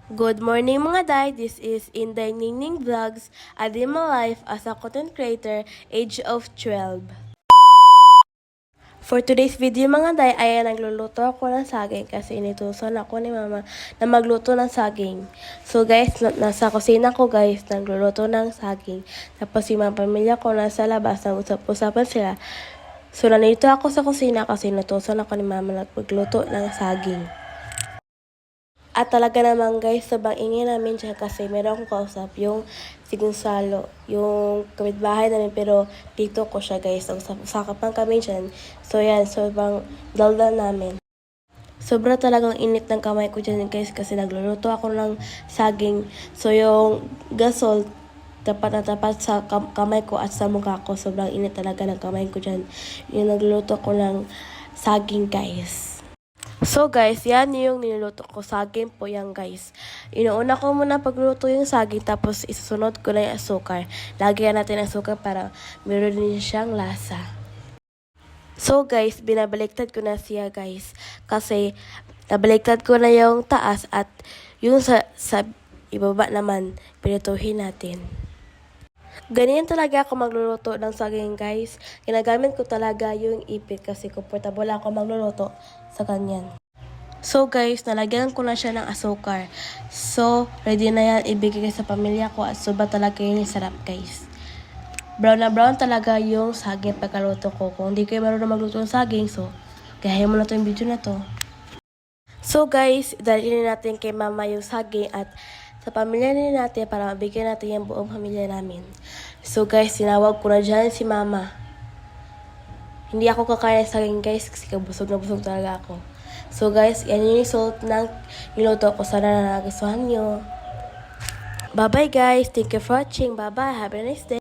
Good morning mga day, this is Inday Ningning Vlogs, a day my life as a content creator, age of 12. For today's video mga day, ay nagluluto ako ng saging kasi inutusan ako ni mama na magluto ng saging. So guys, nasa kusina ko guys, nagluluto ng saging. Tapos yung mga pamilya ko nasa labas, nag-usap-usapan sila. So nandito ako sa kusina kasi inutusan ako ni mama na magluto ng saging. At talaga naman guys, sobrang ingay namin dyan kasi meron akong kausap, yung Sigunsalo, yung kapitbahay namin, pero dito ko siya guys, usakapan kami dyan. So yan, sobrang daldal namin. Sobra talagang init ng kamay ko dyan guys kasi nagluluto ako ng saging. So yung gasol, tapat na tapat sa kamay ko at sa mukha ko, sobrang init talaga ng kamay ko dyan. Yung nagluluto ko ng saging guys. So guys, yan yung niluluto ko. Saging po yan guys. Inuuna ko muna pagluto yung saging tapos isusunod ko na yung asukar. Lagyan natin ang asukar para meron din siyang lasa. So guys, binabaliktad ko na siya guys. Kasi nabaliktad ko na yung taas at yung sa ibaba naman, pinituhin natin. Ganyan talaga ako magluluto ng saging guys. Ginagamit ko talaga yung ipit kasi comfortable ako magluluto sa ganyan. So guys, nalagyan ko na siya ng asukar. So, ready na yan ibigay sa pamilya ko at soba talaga yun yung sarap guys. Brown na brown talaga yung saging pagkaluto ko. Kung hindi kayo marunong magluto ng saging, so, gayahin mo na to yung video na to. So guys, dalhin natin kay mama yung saging at sa pamilya natin para mabigyan natin yung buong pamilya namin. So guys, tinawag ko na dyan si mama. Hindi ako kakain sa saging guys kasi busog na busog talaga ako. So guys, yan yung result ng niluto ko. Sana nagustuhan nyo. Bye bye guys. Thank you for watching. Bye bye. Have a nice day.